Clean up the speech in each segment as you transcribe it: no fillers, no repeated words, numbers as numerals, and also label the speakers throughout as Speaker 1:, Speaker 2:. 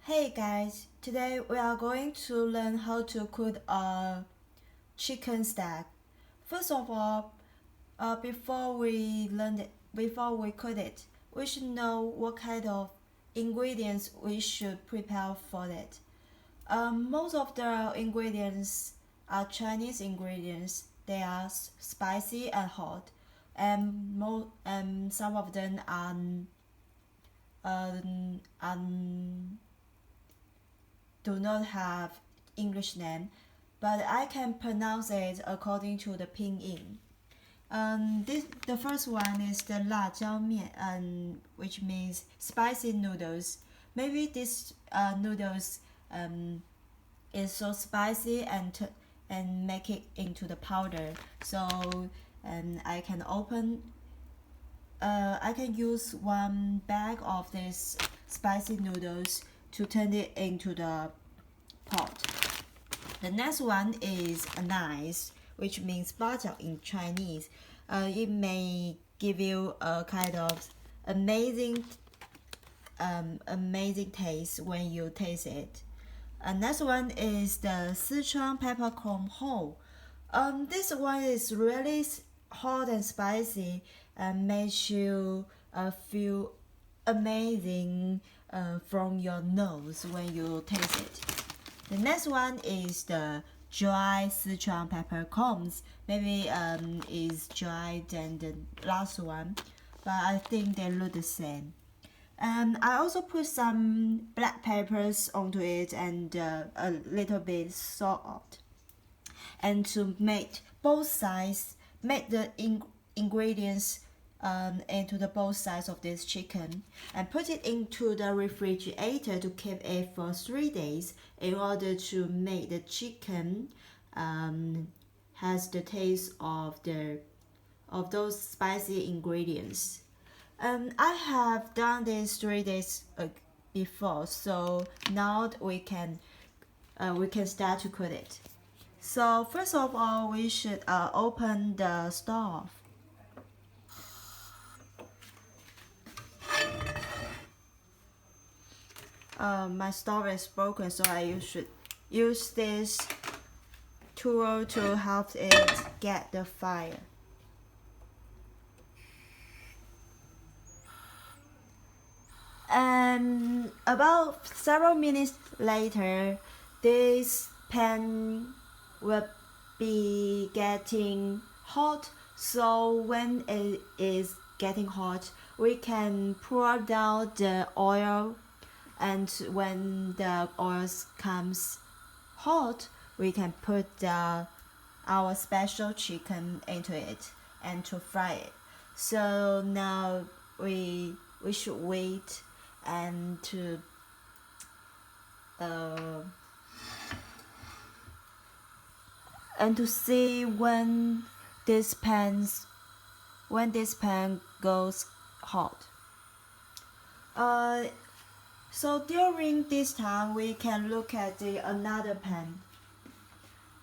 Speaker 1: Hey guys, today we are going to learn how to cook a chicken stack. First of all, before we cook it, we should know what kind of ingredients we should prepare for it. Most of the ingredients are Chinese ingredients. They are spicy and hot, and some of them are do not have English name, but I can pronounce it according to the pinyin. The first one is the 辣椒面, which means spicy noodles. Maybe this noodles is so spicy and make it into the powder. So I can I can use one bag of this spicy noodles to turn it into the pot. The next one is nice, which means 八角 in Chinese. It may give you a kind of amazing taste when you taste it. Next one is the Sichuan peppercorn whole. This one is really hot and spicy and makes you feel amazing from your nose when you taste it. The next one is the dry Sichuan peppercorns. Maybe is dry than the last one, but I think they look the same. And I also put some black peppers onto it and a little bit salt. And to make both sides, make the ingredients into the both sides of this chicken and put it into the refrigerator to keep it for 3 days in order to make the chicken has the taste of those spicy ingredients. I have done this 3 days before, so now we can start to cook it. So first of all, we should open the stove. My stove is broken, so I should use this tool to help it get the fire. And about several minutes later, this pan will be getting hot. So when it is getting hot, we can pour down the oil, and when the oil comes hot, we can put our special chicken into it and to fry it. So now we should wait and to see when this pan goes hot. So during this time, we can look at another pan.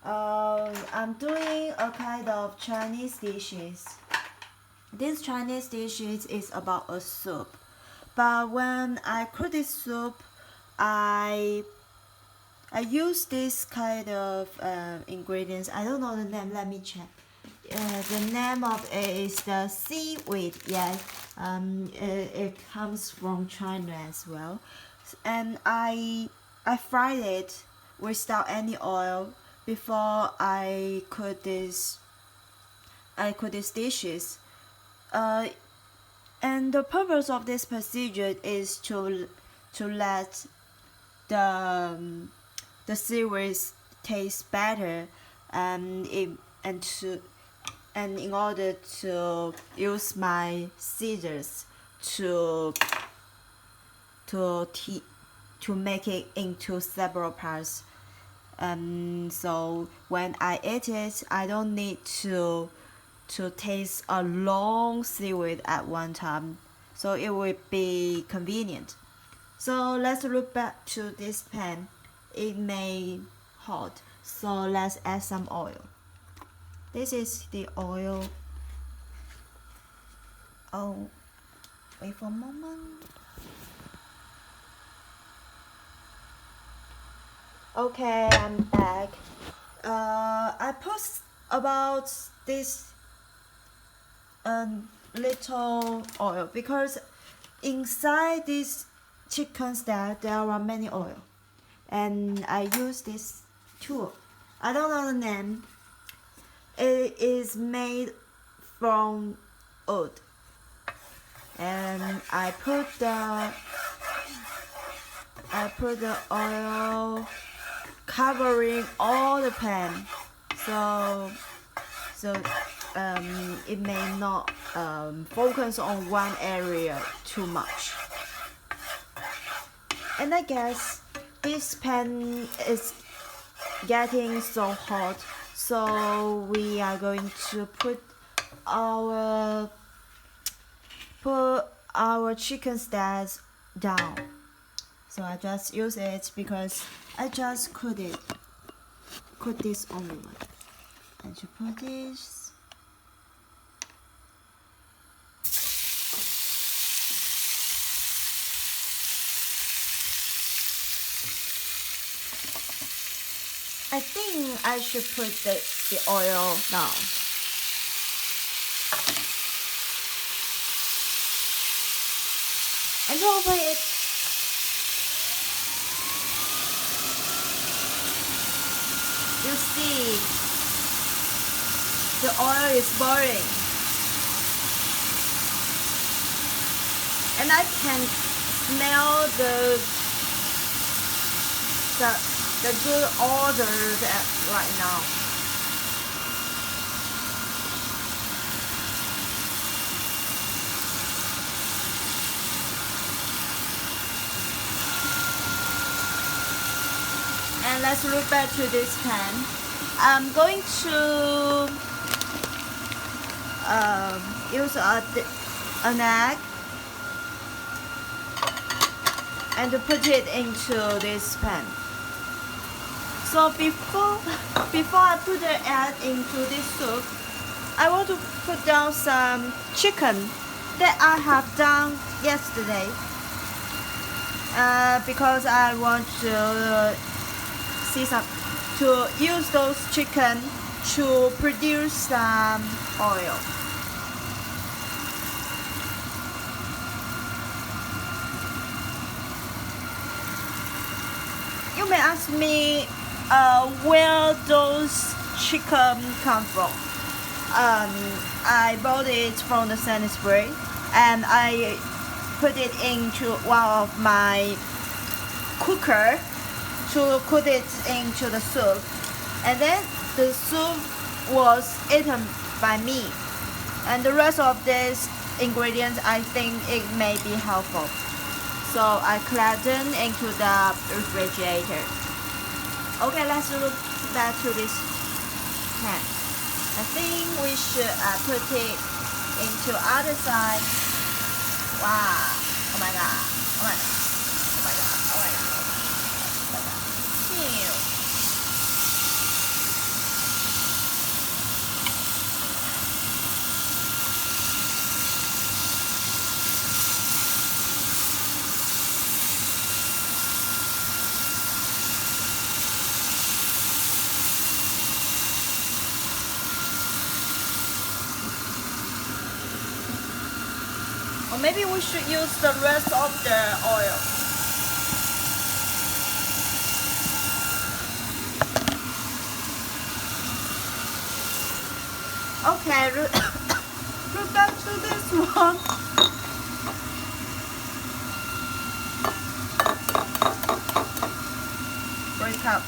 Speaker 1: I'm doing a kind of Chinese dishes. This Chinese dishes is about a soup, but when I cook this soup, I use this kind of ingredients. I don't know the name. Let me check. The name of it is the seaweed. Yes, it comes from China as well, and I fried it without any oil before I cook these dishes. And the purpose of this procedure is to let the seaweed taste better, and in order to use my scissors to make it into several parts. So when I eat it, I don't need to taste a long seaweed at one time, so it will be convenient. So let's look back to this pan. It may hot, so let's add some oil. This is the oil. Oh, wait for a moment. Okay, I'm back. I put about this little oil because inside this chicken stack there are many oil, and I use this tool. I don't know the name. It is made from wood, and I put the oil covering all the pan, so it may not focus on one area too much. And I guess this pan is getting so hot, so we are going to put our chicken stacks down. So I just use it because I just cook this only one. And to put this, I think I should put the oil now. And over it. You see, the oil is boiling, and I can smell the good odor right now. And let's look back to this pan. I'm going to use an egg and put it into this pan. So before I put the egg into this soup, I want to put down some chicken that I have done yesterday, because I want to use those chicken to produce some oil. You may ask me where those chicken come from. I bought it from the Sainsbury, and I put it into one of my cooker to cook it into the soup, and then the soup was eaten by me, and the rest of these ingredients I think it may be helpful, so I collect them into the refrigerator. Okay, let's look back to this pan. I think we should put it into other side. Wow! Oh my god! Oh my god! Oh my god! Oh my god! Or maybe we should use the rest of the oil. Okay, look back to this one. Break up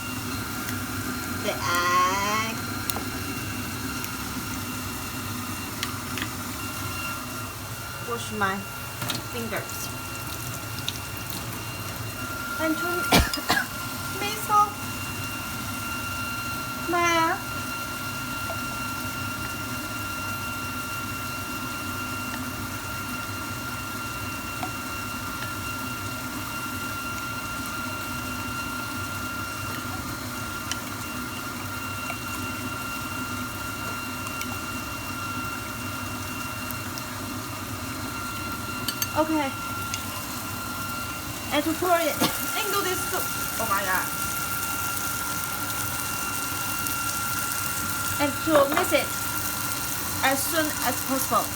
Speaker 1: the egg. Wash my fingers. And to miso. Ma. Okay. And to pour it into this soup. Oh my god. and to mix it as soon as possible.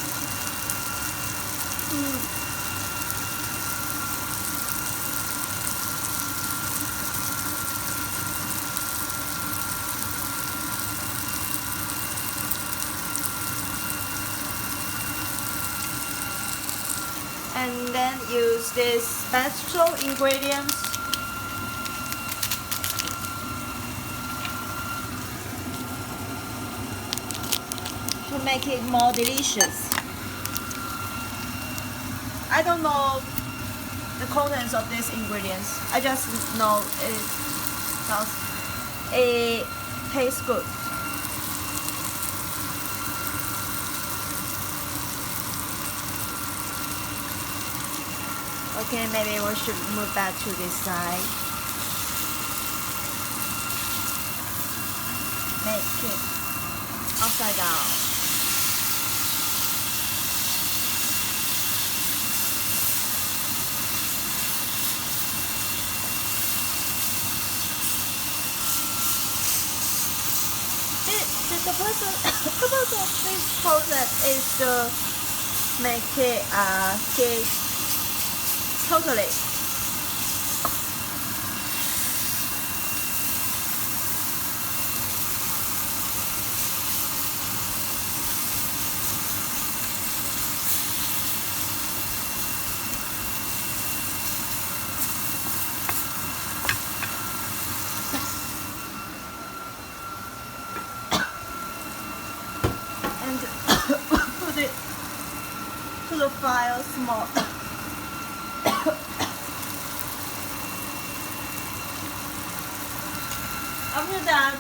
Speaker 1: And then use these special ingredients to make it more delicious. I don't know the contents of these ingredients. I just know it tastes good. Okay, maybe we should move back to this side. Make it upside down. The purpose of this process is to make it heat totally. And put it to the fire small. After that,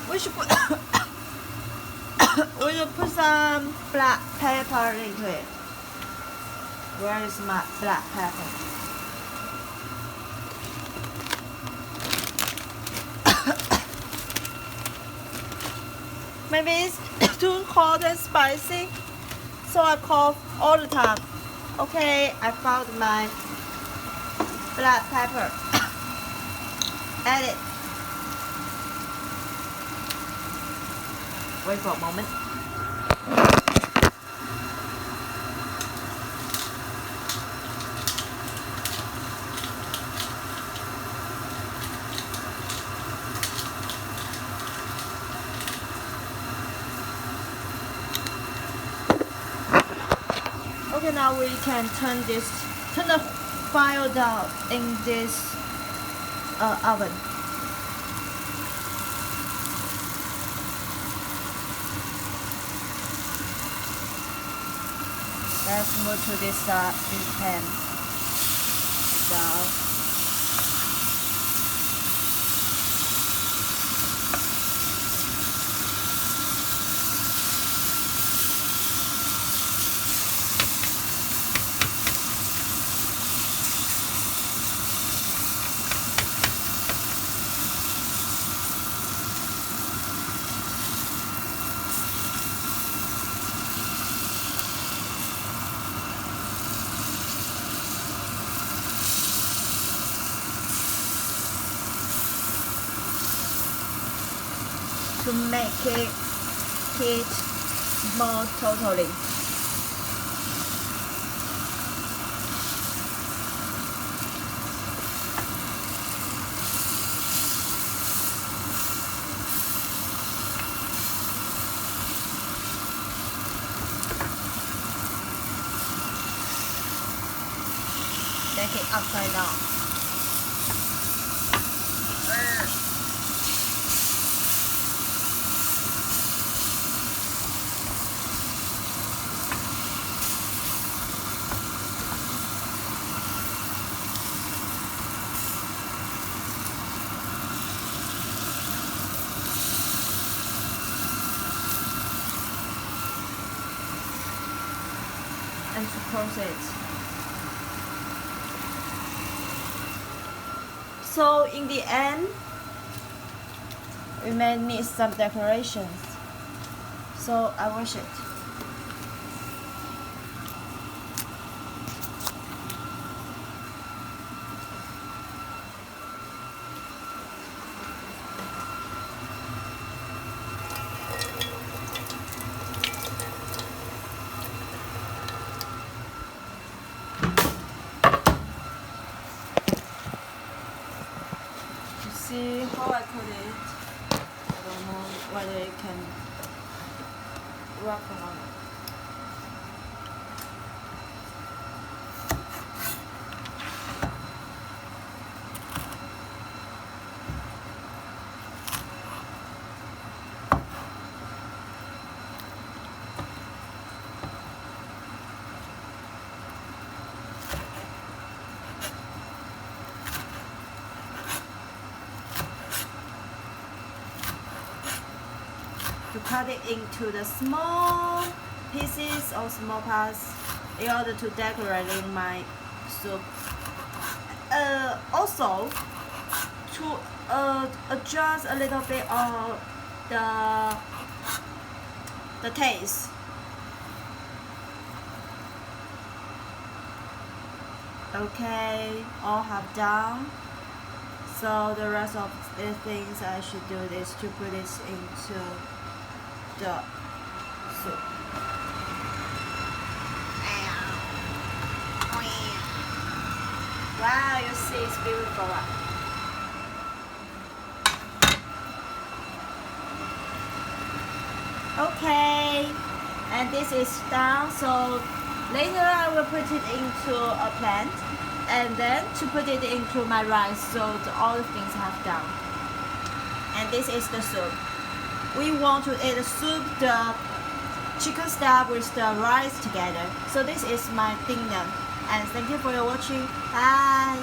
Speaker 1: we should put some black pepper into it. Where is my black pepper? Maybe it's too hot and spicy, so I cough all the time. Okay, I found my black pepper. Add it. Wait for a moment. Okay, now we can turn the fire down in this oven. Let's move to this pan down. To make it heat more totally. Make it upside down. And to close it. So in the end, we may need some decorations. So I wash it. see how I cut it. I don't know whether it can work or not. To cut it into the small pieces or small parts in order to decorate my soup. Also, to adjust a little bit of the taste. Okay, all have done. So the rest of the things I should do is to put this into the soup. Wow, you see it's beautiful. Okay, and this is done. So later I will put it into a plant and then to put it into my rice, so all the things have done. And this is the soup. We want to eat the soup, the chicken stock with the rice together. So this is my dinner. And thank you for your watching. Bye.